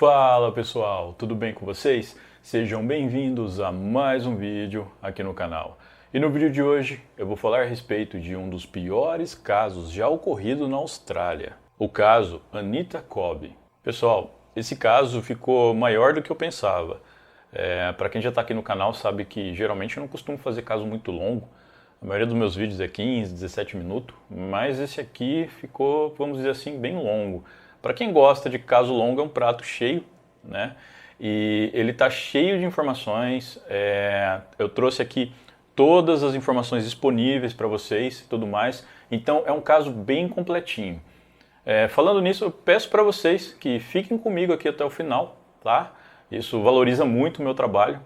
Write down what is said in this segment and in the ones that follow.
Fala pessoal, tudo bem com vocês? Sejam bem-vindos a mais um vídeo aqui no canal. E no vídeo de hoje eu vou falar a respeito de um dos piores casos já ocorrido na Austrália. O caso Anita Cobb. Pessoal, esse caso ficou maior do que eu pensava. Para quem já está aqui no canal sabe que geralmente eu não costumo fazer caso muito longo. A maioria dos meus vídeos é 15, 17 minutos, mas esse aqui ficou, vamos dizer assim, bem longo. Para quem gosta de caso longo, é um prato cheio, né? E ele está cheio de informações. Eu trouxe aqui todas as informações disponíveis para vocês e tudo mais. Então é um caso bem completinho. Falando nisso, eu peço para vocês que fiquem comigo aqui até o final, tá? Isso valoriza muito o meu trabalho.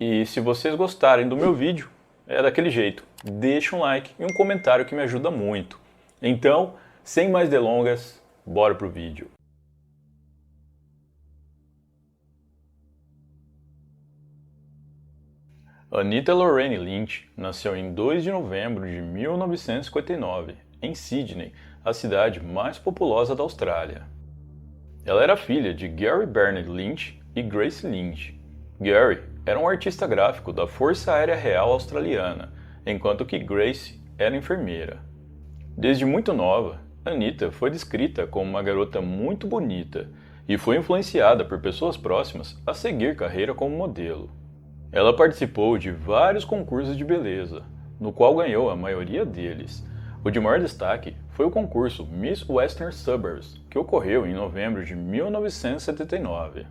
E se vocês gostarem do meu vídeo, é daquele jeito. Deixa um like e um comentário que me ajuda muito. Então, sem mais delongas, bora pro vídeo. Anita Lorraine Lynch nasceu em 2 de novembro de 1959, em Sydney, a cidade mais populosa da Austrália. Ela era filha de Gary Bernard Lynch e Grace Lynch. Gary era um artista gráfico da Força Aérea Real Australiana, enquanto que Grace era enfermeira. Desde muito nova, Anita foi descrita como uma garota muito bonita e foi influenciada por pessoas próximas a seguir carreira como modelo. Ela participou de vários concursos de beleza, no qual ganhou a maioria deles. O de maior destaque foi o concurso Miss Western Suburbs, que ocorreu em novembro de 1979.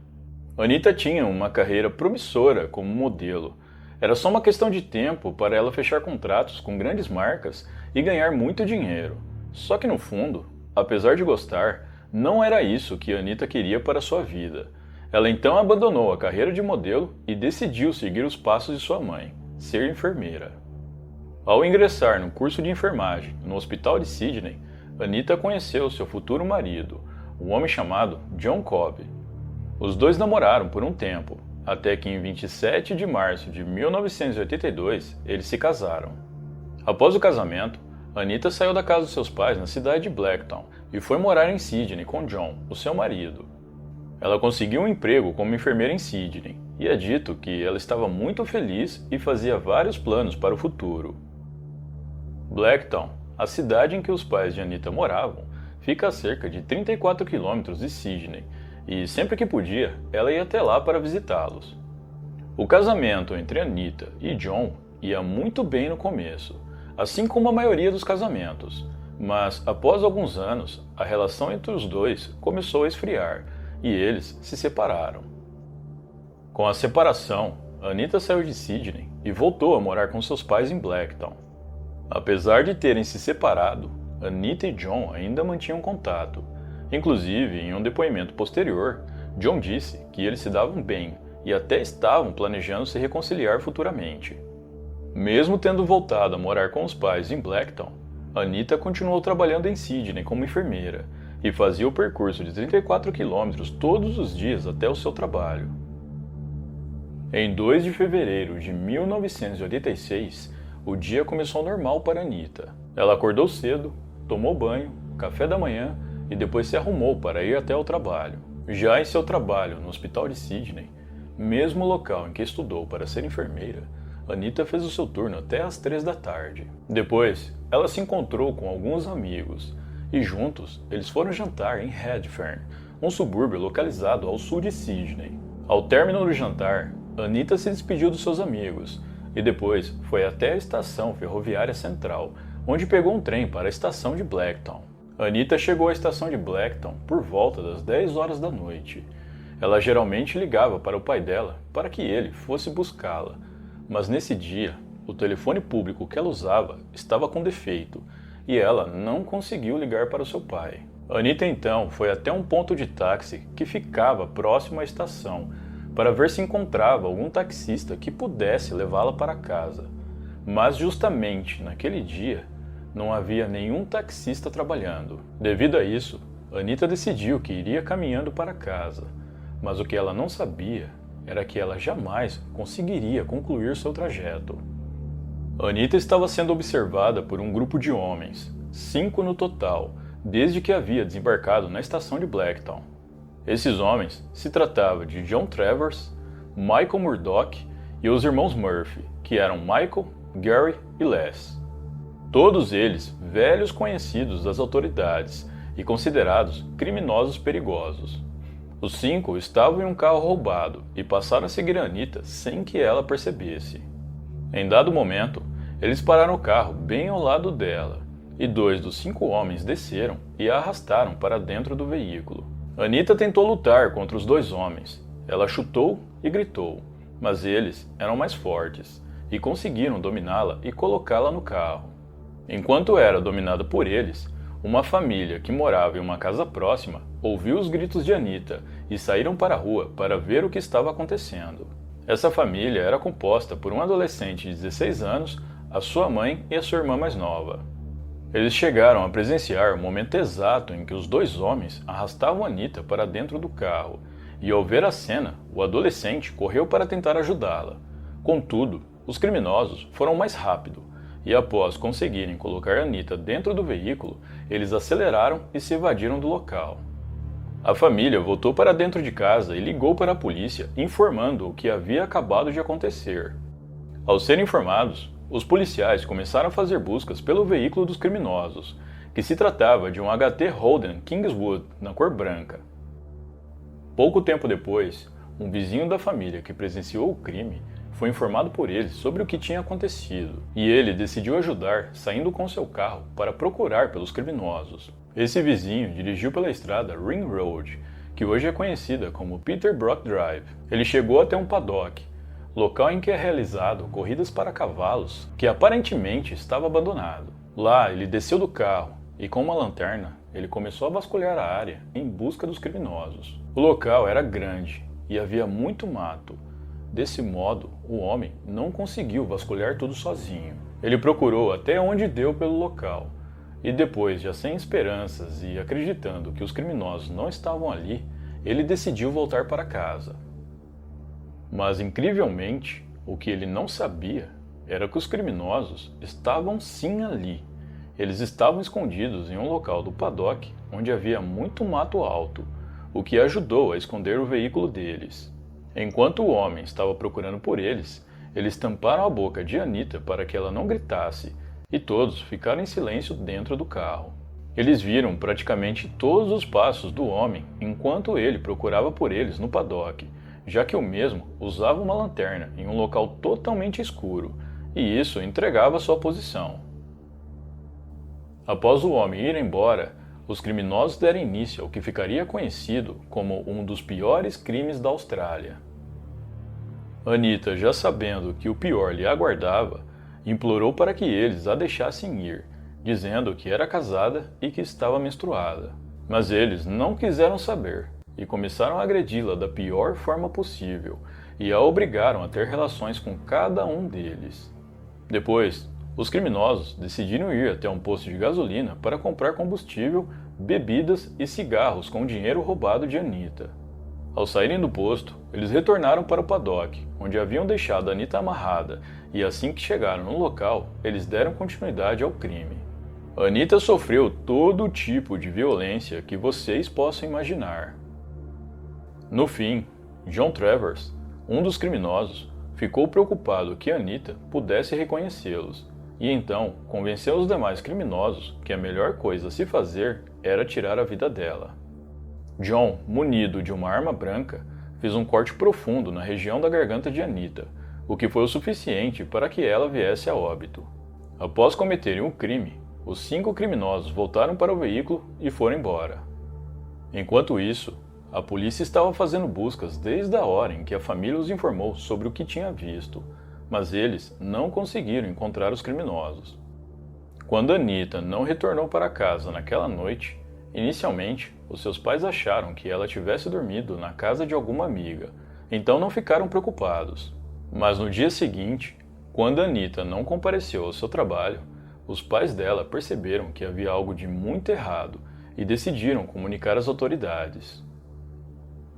Anita tinha uma carreira promissora como modelo. Era só uma questão de tempo para ela fechar contratos com grandes marcas e ganhar muito dinheiro. Só que no fundo, apesar de gostar, não era isso que Anita queria para sua vida. Ela então abandonou a carreira de modelo e decidiu seguir os passos de sua mãe, ser enfermeira. Ao ingressar no curso de enfermagem no hospital de Sydney, Anita conheceu seu futuro marido, um homem chamado John Cobb. Os dois namoraram por um tempo, até que em 27 de março de 1982 eles se casaram. Após o casamento, Anita saiu da casa dos seus pais na cidade de Blacktown e foi morar em Sydney com John, o seu marido. Ela conseguiu um emprego como enfermeira em Sydney e é dito que ela estava muito feliz e fazia vários planos para o futuro. Blacktown, a cidade em que os pais de Anita moravam, fica a cerca de 34 quilômetros de Sydney e sempre que podia, ela ia até lá para visitá-los. O casamento entre Anita e John ia muito bem no começo, assim como a maioria dos casamentos, mas após alguns anos, a relação entre os dois começou a esfriar e eles se separaram. Com a separação, Anita saiu de Sydney e voltou a morar com seus pais em Blacktown. Apesar de terem se separado, Anita e John ainda mantinham contato. Inclusive, em um depoimento posterior, John disse que eles se davam bem e até estavam planejando se reconciliar futuramente. Mesmo tendo voltado a morar com os pais em Blacktown, Anita continuou trabalhando em Sydney como enfermeira e fazia o percurso de 34 quilômetros todos os dias até o seu trabalho. Em 2 de fevereiro de 1986, o dia começou normal para Anita. Ela acordou cedo, tomou banho, café da manhã e depois se arrumou para ir até o trabalho. Já em seu trabalho no hospital de Sydney, mesmo local em que estudou para ser enfermeira, Anita fez o seu turno até às 3 da tarde. Depois, ela se encontrou com alguns amigos e juntos eles foram jantar em Redfern, um subúrbio localizado ao sul de Sydney. Ao término do jantar, Anita se despediu dos seus amigos e depois foi até a estação ferroviária central, onde pegou um trem para a estação de Blacktown. Anita chegou à estação de Blacktown por volta das 10 horas da noite. Ela geralmente ligava para o pai dela para que ele fosse buscá-la. Mas nesse dia, o telefone público que ela usava estava com defeito e ela não conseguiu ligar para o seu pai. Anita então foi até um ponto de táxi que ficava próximo à estação para ver se encontrava algum taxista que pudesse levá-la para casa. Mas justamente naquele dia, não havia nenhum taxista trabalhando. Devido a isso, Anita decidiu que iria caminhando para casa, mas o que ela não sabia era que ela jamais conseguiria concluir seu trajeto. Anita estava sendo observada por um grupo de homens, 5 no total, desde que havia desembarcado na estação de Blacktown. Esses homens se tratava de John Travers, Michael Murdock e os irmãos Murphy, que eram Michael, Gary e Les. Todos eles velhos conhecidos das autoridades e considerados criminosos perigosos. Os 5 estavam em um carro roubado e passaram a seguir Anita sem que ela percebesse. Em dado momento, eles pararam o carro bem ao lado dela, e 2 dos 5 homens desceram e a arrastaram para dentro do veículo. Anita tentou lutar contra os 2 homens. Ela chutou e gritou, mas eles eram mais fortes e conseguiram dominá-la e colocá-la no carro. Enquanto era dominada por eles, uma família que morava em uma casa próxima ouviu os gritos de Anita e saíram para a rua para ver o que estava acontecendo. Essa família era composta por um adolescente de 16 anos, a sua mãe e a sua irmã mais nova. Eles chegaram a presenciar o momento exato em que os 2 homens arrastavam Anita para dentro do carro, e ao ver a cena, o adolescente correu para tentar ajudá-la. Contudo, os criminosos foram mais rápido, e após conseguirem colocar Anita dentro do veículo, eles aceleraram e se evadiram do local. A família voltou para dentro de casa e ligou para a polícia, informando o que havia acabado de acontecer. Ao serem informados, os policiais começaram a fazer buscas pelo veículo dos criminosos, que se tratava de um HT Holden Kingswood na cor branca. Pouco tempo depois, um vizinho da família que presenciou o crime foi informado por eles sobre o que tinha acontecido, e ele decidiu ajudar saindo com seu carro para procurar pelos criminosos. Esse vizinho dirigiu pela estrada Ring Road, que hoje é conhecida como Peter Brook Drive. Ele chegou até um paddock, local em que é realizado corridas para cavalos, que aparentemente estava abandonado. Lá, ele desceu do carro e com uma lanterna, ele começou a vasculhar a área em busca dos criminosos. O local era grande e havia muito mato. Desse modo, o homem não conseguiu vasculhar tudo sozinho. Ele procurou até onde deu pelo local, e depois, já sem esperanças e acreditando que os criminosos não estavam ali, ele decidiu voltar para casa. Mas, incrivelmente, o que ele não sabia era que os criminosos estavam sim ali. Eles estavam escondidos em um local do paddock onde havia muito mato alto, o que ajudou a esconder o veículo deles. Enquanto o homem estava procurando por eles, eles tamparam a boca de Anita para que ela não gritasse, e todos ficaram em silêncio dentro do carro. Eles viram praticamente todos os passos do homem enquanto ele procurava por eles no paddock, já que o mesmo usava uma lanterna em um local totalmente escuro, e isso entregava sua posição. Após o homem ir embora, os criminosos deram início ao que ficaria conhecido como um dos piores crimes da Austrália. Anita, já sabendo que o pior lhe aguardava, implorou para que eles a deixassem ir, dizendo que era casada e que estava menstruada. Mas eles não quiseram saber e começaram a agredi-la da pior forma possível e a obrigaram a ter relações com cada um deles. Depois, os criminosos decidiram ir até um posto de gasolina para comprar combustível, bebidas e cigarros com o dinheiro roubado de Anita. Ao saírem do posto, eles retornaram para o paddock, onde haviam deixado Anita amarrada, e assim que chegaram no local, eles deram continuidade ao crime. Anita sofreu todo tipo de violência que vocês possam imaginar. No fim, John Travers, um dos criminosos, ficou preocupado que Anita pudesse reconhecê-los, e então convenceu os demais criminosos que a melhor coisa a se fazer era tirar a vida dela. John, munido de uma arma branca, fez um corte profundo na região da garganta de Anita, o que foi o suficiente para que ela viesse a óbito. Após cometerem o crime, os 5 criminosos voltaram para o veículo e foram embora. Enquanto isso, a polícia estava fazendo buscas desde a hora em que a família os informou sobre o que tinha visto, mas eles não conseguiram encontrar os criminosos. Quando Anita não retornou para casa naquela noite, inicialmente, os seus pais acharam que ela tivesse dormido na casa de alguma amiga, então não ficaram preocupados. Mas no dia seguinte, quando Anita não compareceu ao seu trabalho, os pais dela perceberam que havia algo de muito errado e decidiram comunicar às autoridades.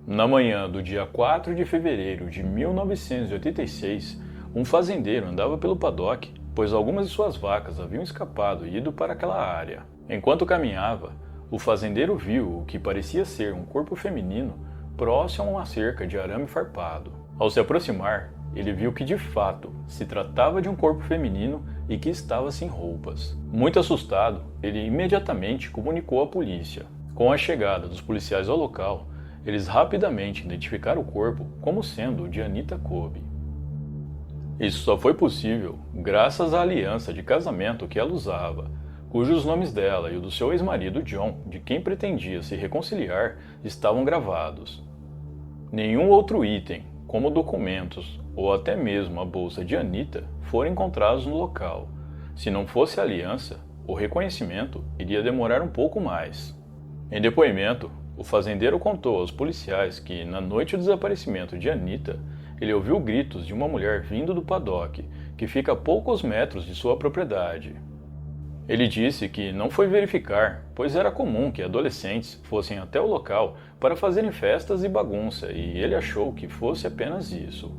Na manhã do dia 4 de fevereiro de 1986, um fazendeiro andava pelo paddock, pois algumas de suas vacas haviam escapado e ido para aquela área. Enquanto caminhava, o fazendeiro viu o que parecia ser um corpo feminino próximo a uma cerca de arame farpado. Ao se aproximar, ele viu que de fato se tratava de um corpo feminino e que estava sem roupas. Muito assustado, ele imediatamente comunicou à polícia. Com a chegada dos policiais ao local, eles rapidamente identificaram o corpo como sendo o de Anita Cobb. Isso só foi possível graças à aliança de casamento que ela usava, cujos nomes dela e o do seu ex-marido John, de quem pretendia se reconciliar, estavam gravados. Nenhum outro item, como documentos ou até mesmo a bolsa de Anita, foram encontrados no local. Se não fosse a aliança, o reconhecimento iria demorar um pouco mais. Em depoimento, o fazendeiro contou aos policiais que, na noite do desaparecimento de Anita, ele ouviu gritos de uma mulher vindo do paddock, que fica a poucos metros de sua propriedade. Ele disse que não foi verificar, pois era comum que adolescentes fossem até o local para fazerem festas e bagunça, e ele achou que fosse apenas isso.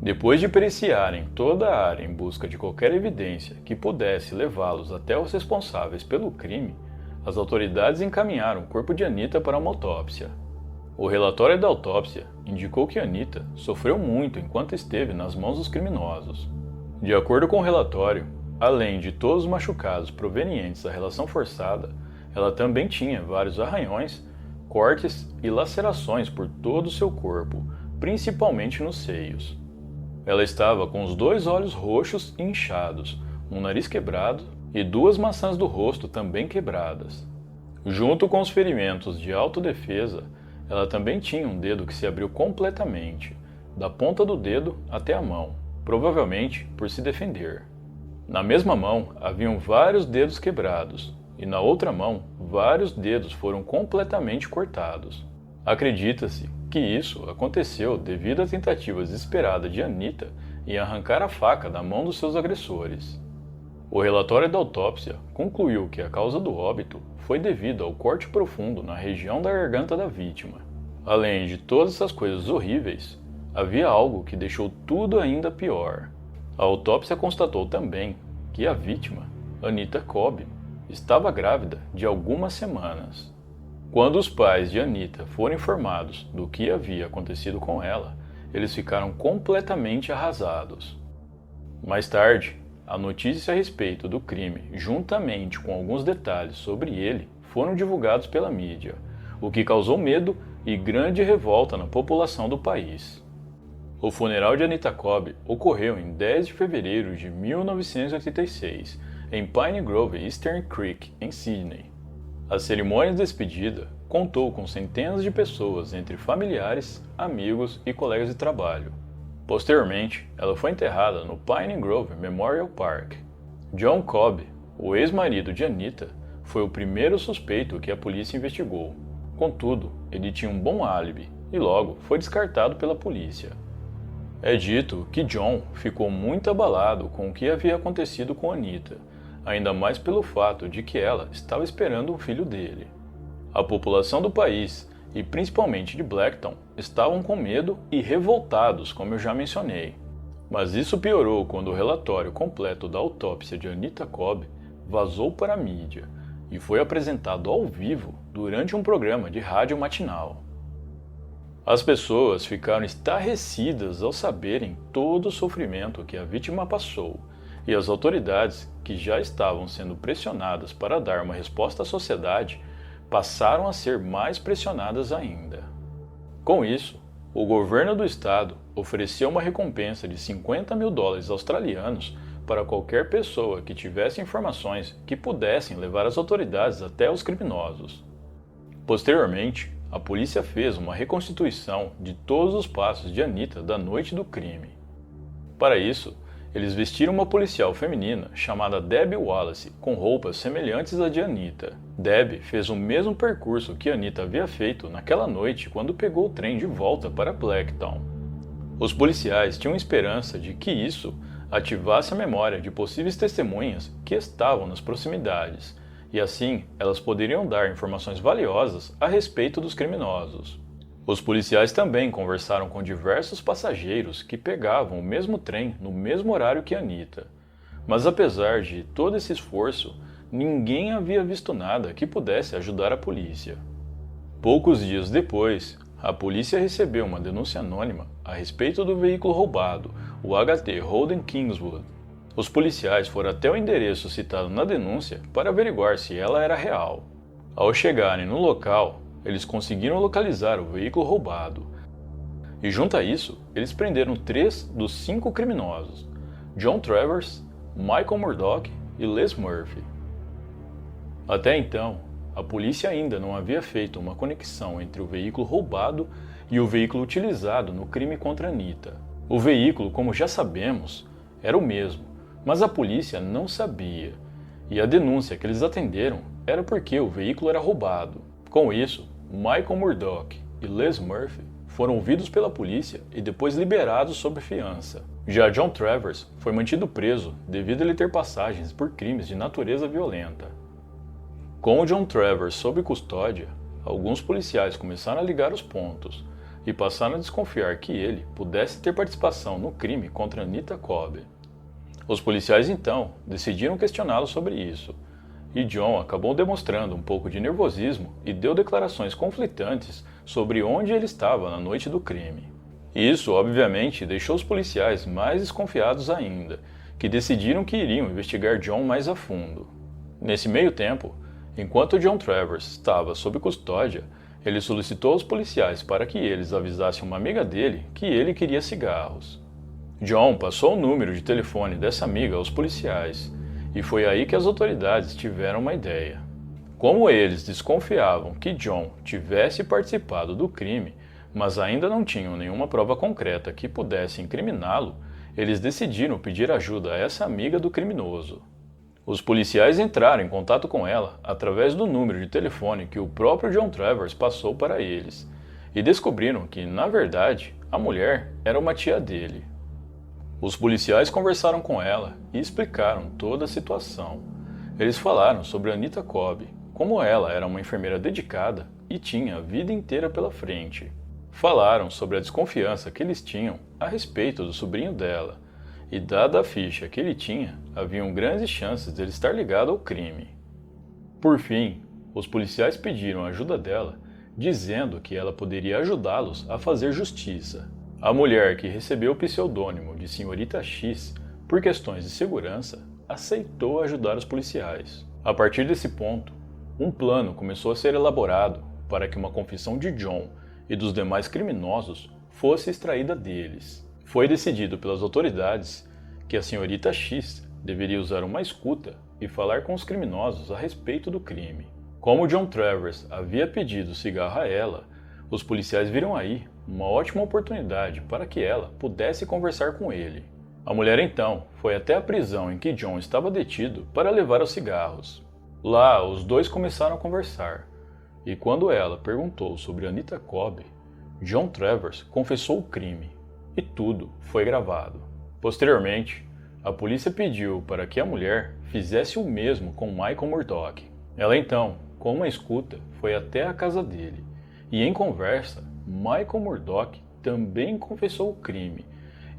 Depois de periciarem toda a área em busca de qualquer evidência que pudesse levá-los até os responsáveis pelo crime, as autoridades encaminharam o corpo de Anita para uma autópsia. O relatório da autópsia indicou que Anita sofreu muito enquanto esteve nas mãos dos criminosos. De acordo com o relatório, além de todos os machucados provenientes da relação forçada, ela também tinha vários arranhões, cortes e lacerações por todo o seu corpo, principalmente nos seios. Ela estava com os 2 olhos roxos e inchados, um nariz quebrado e 2 maçãs do rosto também quebradas. Junto com os ferimentos de autodefesa, ela também tinha um dedo que se abriu completamente, da ponta do dedo até a mão, provavelmente por se defender. Na mesma mão haviam vários dedos quebrados, e na outra mão vários dedos foram completamente cortados. Acredita-se que isso aconteceu devido à tentativa desesperada de Anita em arrancar a faca da mão dos seus agressores. O relatório da autópsia concluiu que a causa do óbito foi devido ao corte profundo na região da garganta da vítima. Além de todas essas coisas horríveis, havia algo que deixou tudo ainda pior. A autópsia constatou também que a vítima, Anita Cobb, estava grávida de algumas semanas. Quando os pais de Anita foram informados do que havia acontecido com ela, eles ficaram completamente arrasados. Mais tarde, a notícia a respeito do crime, juntamente com alguns detalhes sobre ele, foram divulgados pela mídia, o que causou medo e grande revolta na população do país. O funeral de Anita Cobb ocorreu em 10 de fevereiro de 1986, em Pine Grove Eastern Creek, em Sydney. A cerimônia de despedida contou com centenas de pessoas entre familiares, amigos e colegas de trabalho. Posteriormente, ela foi enterrada no Pine Grove Memorial Park. John Cobb, o ex-marido de Anita, foi o primeiro suspeito que a polícia investigou. Contudo, ele tinha um bom álibi e logo foi descartado pela polícia. É dito que John ficou muito abalado com o que havia acontecido com Anita, ainda mais pelo fato de que ela estava esperando um filho dele. A população do país, e principalmente de Blacktown, estavam com medo e revoltados, como eu já mencionei. Mas isso piorou quando o relatório completo da autópsia de Anita Cobb vazou para a mídia e foi apresentado ao vivo durante um programa de rádio matinal. As pessoas ficaram estarrecidas ao saberem todo o sofrimento que a vítima passou, e as autoridades, que já estavam sendo pressionadas para dar uma resposta à sociedade, passaram a ser mais pressionadas ainda. Com isso, o governo do estado ofereceu uma recompensa de $50.000 australianos para qualquer pessoa que tivesse informações que pudessem levar as autoridades até os criminosos. Posteriormente, a polícia fez uma reconstituição de todos os passos de Anita da noite do crime. Para isso, eles vestiram uma policial feminina chamada Debbie Wallace com roupas semelhantes à de Anita. Debbie fez o mesmo percurso que Anita havia feito naquela noite quando pegou o trem de volta para Blacktown. Os policiais tinham esperança de que isso ativasse a memória de possíveis testemunhas que estavam nas proximidades, e assim elas poderiam dar informações valiosas a respeito dos criminosos. Os policiais também conversaram com diversos passageiros que pegavam o mesmo trem no mesmo horário que Anita. Mas apesar de todo esse esforço, ninguém havia visto nada que pudesse ajudar a polícia. Poucos dias depois, a polícia recebeu uma denúncia anônima a respeito do veículo roubado, o HT Holden Kingswood. Os policiais foram até o endereço citado na denúncia para averiguar se ela era real. Ao chegarem no local, eles conseguiram localizar o veículo roubado. E junto a isso, eles prenderam 3 dos 5 criminosos: John Travers, Michael Murdock e Les Murphy. Até então, a polícia ainda não havia feito uma conexão entre o veículo roubado e o veículo utilizado no crime contra Anita. O veículo, como já sabemos, era o mesmo, mas a polícia não sabia, e a denúncia que eles atenderam era porque o veículo era roubado. Com isso, Michael Murdock e Les Murphy foram ouvidos pela polícia e depois liberados sob fiança. Já John Travers foi mantido preso devido a ele ter passagens por crimes de natureza violenta. Com o John Travers sob custódia, alguns policiais começaram a ligar os pontos e passaram a desconfiar que ele pudesse ter participação no crime contra Anita Cobb. Os policiais então decidiram questioná-lo sobre isso, e John acabou demonstrando um pouco de nervosismo e deu declarações conflitantes sobre onde ele estava na noite do crime. Isso, obviamente, deixou os policiais mais desconfiados ainda, que decidiram que iriam investigar John mais a fundo. Nesse meio tempo, enquanto John Travers estava sob custódia, ele solicitou aos policiais para que eles avisassem uma amiga dele que ele queria cigarros. John passou o número de telefone dessa amiga aos policiais, e foi aí que as autoridades tiveram uma ideia. Como eles desconfiavam que John tivesse participado do crime, mas ainda não tinham nenhuma prova concreta que pudesse incriminá-lo, eles decidiram pedir ajuda a essa amiga do criminoso. Os policiais entraram em contato com ela através do número de telefone que o próprio John Travers passou para eles, e descobriram que, na verdade, a mulher era uma tia dele. Os policiais conversaram com ela e explicaram toda a situação. Eles falaram sobre Anita Cobb, como ela era uma enfermeira dedicada e tinha a vida inteira pela frente. Falaram sobre a desconfiança que eles tinham a respeito do sobrinho dela, e dada a ficha que ele tinha, haviam grandes chances de ele estar ligado ao crime. Por fim, os policiais pediram a ajuda dela, dizendo que ela poderia ajudá-los a fazer justiça. A mulher, que recebeu o pseudônimo de Senhorita X por questões de segurança, aceitou ajudar os policiais. A partir desse ponto, um plano começou a ser elaborado para que uma confissão de John e dos demais criminosos fosse extraída deles. Foi decidido pelas autoridades que a Senhorita X deveria usar uma escuta e falar com os criminosos a respeito do crime. Como John Travers havia pedido cigarro a ela, os policiais viram aí uma ótima oportunidade para que ela pudesse conversar com ele. A mulher então foi até a prisão em que John estava detido para levar os cigarros. Lá, os dois começaram a conversar, e quando ela perguntou sobre Anita Cobb, John Travers confessou o crime, e tudo foi gravado. Posteriormente, a polícia pediu para que a mulher fizesse o mesmo com Michael Murdock. Ela então, com uma escuta, foi até a casa dele, e em conversa, Michael Murdock também confessou o crime,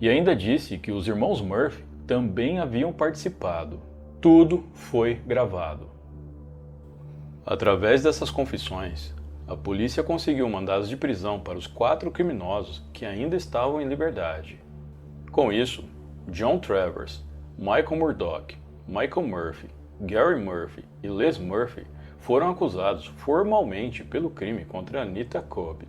e ainda disse que os irmãos Murphy também haviam participado. Tudo foi gravado. Através dessas confissões, a polícia conseguiu mandados de prisão para os 4 criminosos que ainda estavam em liberdade. Com isso, John Travers, Michael Murdock, Michael Murphy, Gary Murphy e Les Murphy foram acusados formalmente pelo crime contra Anita Cobb.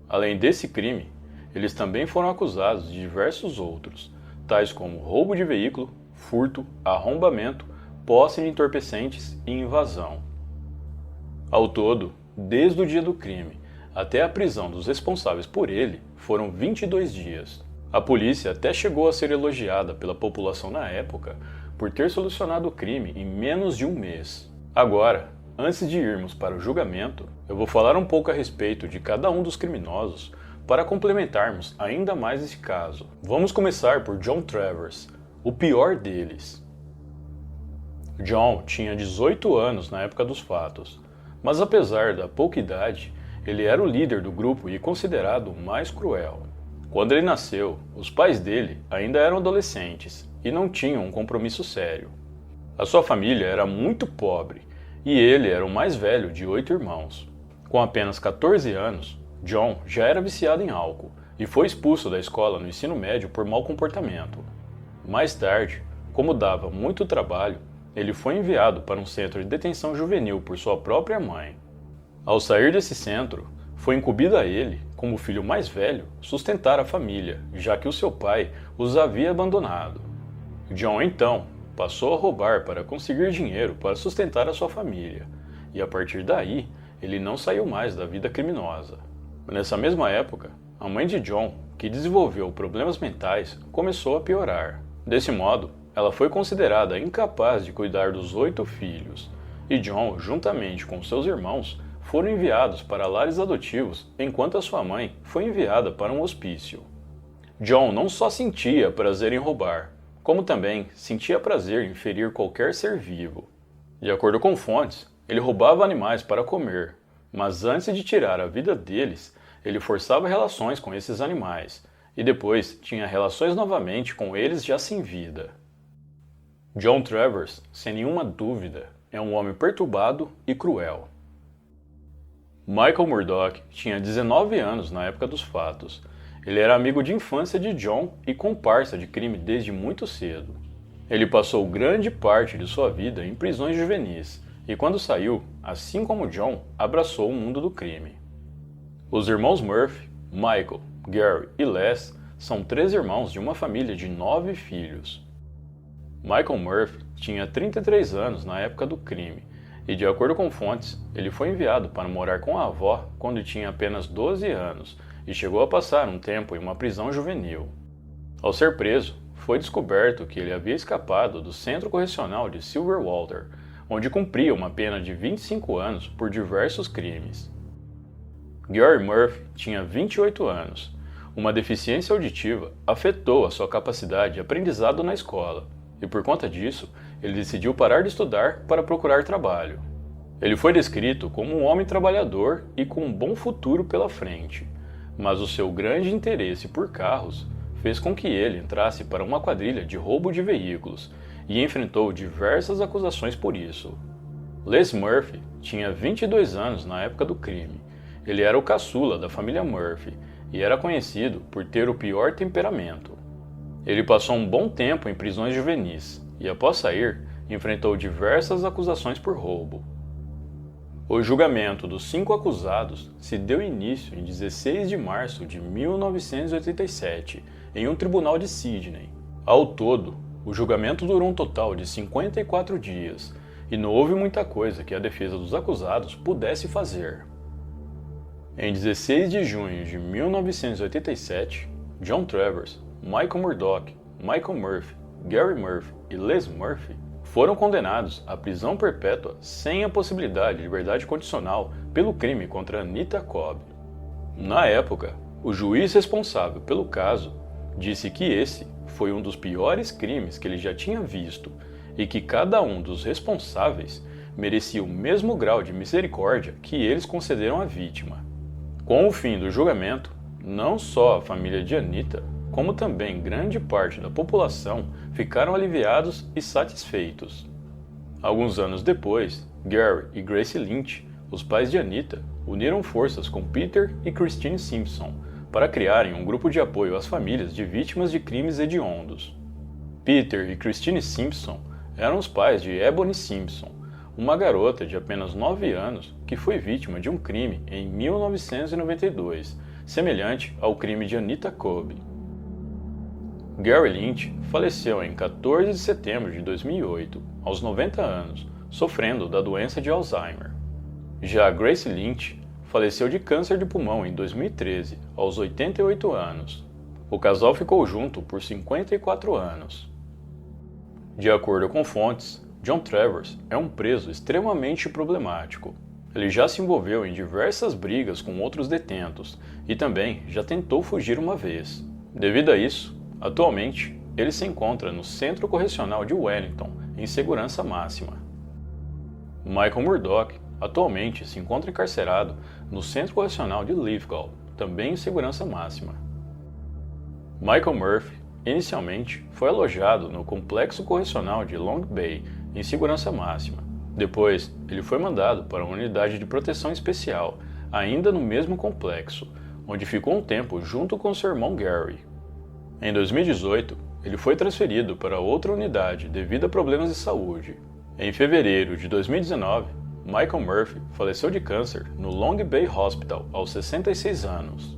Além desse crime, eles também foram acusados de diversos outros, tais como roubo de veículo, furto, arrombamento, posse de entorpecentes e invasão. Ao todo, desde o dia do crime até a prisão dos responsáveis por ele, foram 22 dias. A polícia até chegou a ser elogiada pela população na época por ter solucionado o crime em menos de um mês. Agora, antes de irmos para o julgamento, eu vou falar um pouco a respeito de cada um dos criminosos para complementarmos ainda mais esse caso. Vamos começar por John Travers, o pior deles. John tinha 18 anos na época dos fatos, mas apesar da pouca idade, ele era o líder do grupo e considerado o mais cruel. Quando ele nasceu, os pais dele ainda eram adolescentes e não tinham um compromisso sério. A sua família era muito pobre e ele era o mais velho de 8 irmãos. Com apenas 14 anos, John já era viciado em álcool e foi expulso da escola no ensino médio por mau comportamento. Mais tarde, como dava muito trabalho, ele foi enviado para um centro de detenção juvenil por sua própria mãe. Ao sair desse centro, foi incumbido a ele, como filho mais velho, sustentar a família, já que o seu pai os havia abandonado. John, então, passou a roubar para conseguir dinheiro para sustentar a sua família, e a partir daí, ele não saiu mais da vida criminosa. Nessa mesma época, a mãe de John, que desenvolveu problemas mentais, começou a piorar. Desse modo, ela foi considerada incapaz de cuidar dos 8 filhos, e John, juntamente com seus irmãos, foram enviados para lares adotivos, enquanto a sua mãe foi enviada para um hospício. John não só sentia prazer em roubar, como também sentia prazer em ferir qualquer ser vivo. De acordo com fontes, ele roubava animais para comer, mas antes de tirar a vida deles, ele forçava relações com esses animais, e depois tinha relações novamente com eles já sem vida. John Travers, sem nenhuma dúvida, é um homem perturbado e cruel. Michael Murdock tinha 19 anos na época dos fatos. Ele era amigo de infância de John e comparsa de crime desde muito cedo. Ele passou grande parte de sua vida em prisões juvenis e quando saiu, assim como John, abraçou o mundo do crime. Os irmãos Murphy, Michael, Gary e Les são 3 irmãos de uma família de 9 filhos. Michael Murphy tinha 33 anos na época do crime e, de acordo com fontes, ele foi enviado para morar com a avó quando tinha apenas 12 anos e chegou a passar um tempo em uma prisão juvenil. Ao ser preso, foi descoberto que ele havia escapado do Centro Correcional de Silverwater, onde cumpria uma pena de 25 anos por diversos crimes. Gary Murphy tinha 28 anos. Uma deficiência auditiva afetou a sua capacidade de aprendizado na escola, e por conta disso, ele decidiu parar de estudar para procurar trabalho. Ele foi descrito como um homem trabalhador e com um bom futuro pela frente, mas o seu grande interesse por carros fez com que ele entrasse para uma quadrilha de roubo de veículos e enfrentou diversas acusações por isso. Les Murphy tinha 22 anos na época do crime. Ele era o caçula da família Murphy e era conhecido por ter o pior temperamento. Ele passou um bom tempo em prisões juvenis e, após sair, enfrentou diversas acusações por roubo. O julgamento dos 5 acusados se deu início em 16 de março de 1987, em um tribunal de Sydney. Ao todo, o julgamento durou um total de 54 dias e não houve muita coisa que a defesa dos acusados pudesse fazer. Em 16 de junho de 1987, John Travers, Michael Murdock, Michael Murphy, Gary Murphy e Les Murphy foram condenados à prisão perpétua sem a possibilidade de liberdade condicional pelo crime contra Anita Cobb. Na época, o juiz responsável pelo caso disse que esse foi um dos piores crimes que ele já tinha visto e que cada um dos responsáveis merecia o mesmo grau de misericórdia que eles concederam à vítima. Com o fim do julgamento, não só a família de Anita, como também grande parte da população ficaram aliviados e satisfeitos. Alguns anos depois, Gary e Grace Lynch, os pais de Anita, uniram forças com Peter e Christine Simpson para criarem um grupo de apoio às famílias de vítimas de crimes hediondos. Peter e Christine Simpson eram os pais de Ebony Simpson, uma garota de apenas 9 anos que foi vítima de um crime em 1992, semelhante ao crime de Anita Cobb. Gary Lynch faleceu em 14 de setembro de 2008, aos 90 anos, sofrendo da doença de Alzheimer. Já Grace Lynch faleceu de câncer de pulmão em 2013, aos 88 anos. O casal ficou junto por 54 anos. De acordo com fontes, John Travers é um preso extremamente problemático. Ele já se envolveu em diversas brigas com outros detentos e também já tentou fugir uma vez. Devido a isso, atualmente, ele se encontra no Centro Correcional de Wellington, em segurança máxima. Michael Murdock atualmente se encontra encarcerado no Centro Correcional de Lithgow, também em segurança máxima. Michael Murphy, inicialmente, foi alojado no Complexo Correcional de Long Bay, em segurança máxima. Depois, ele foi mandado para uma unidade de proteção especial, ainda no mesmo complexo, onde ficou um tempo junto com seu irmão Gary. Em 2018, ele foi transferido para outra unidade devido a problemas de saúde. Em fevereiro de 2019, Michael Murphy faleceu de câncer no Long Bay Hospital aos 66 anos.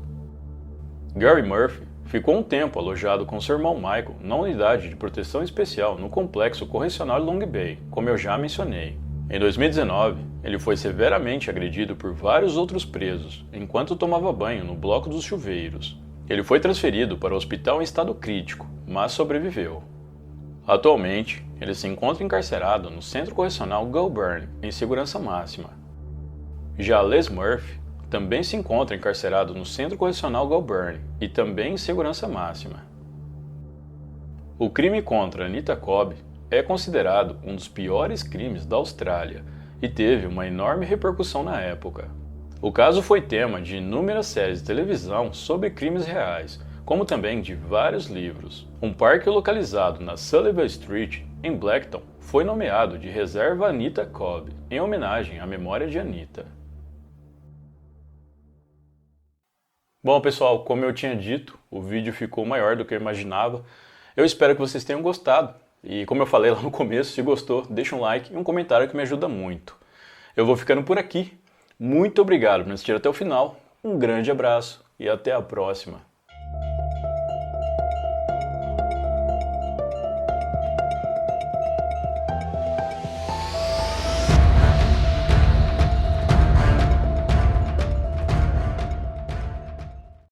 Gary Murphy ficou um tempo alojado com seu irmão Michael na unidade de proteção especial no complexo correcional de Long Bay, como eu já mencionei. Em 2019, ele foi severamente agredido por vários outros presos enquanto tomava banho no bloco dos chuveiros. Ele foi transferido para o hospital em estado crítico, mas sobreviveu. Atualmente, ele se encontra encarcerado no Centro Correcional Goulburn, em segurança máxima. Já Les Murphy também se encontra encarcerado no Centro Correcional Goulburn e também em segurança máxima. O crime contra Anita Cobb é considerado um dos piores crimes da Austrália e teve uma enorme repercussão na época. O caso foi tema de inúmeras séries de televisão sobre crimes reais, como também de vários livros. Um parque localizado na Sullivan Street, em Blacktown, foi nomeado de Reserva Anita Cobb, em homenagem à memória de Anita. Bom, pessoal, como eu tinha dito, o vídeo ficou maior do que eu imaginava. Eu espero que vocês tenham gostado. E como eu falei lá no começo, se gostou, deixa um like e um comentário que me ajuda muito. Eu vou ficando por aqui. Muito obrigado por assistir até o final, um grande abraço e até a próxima.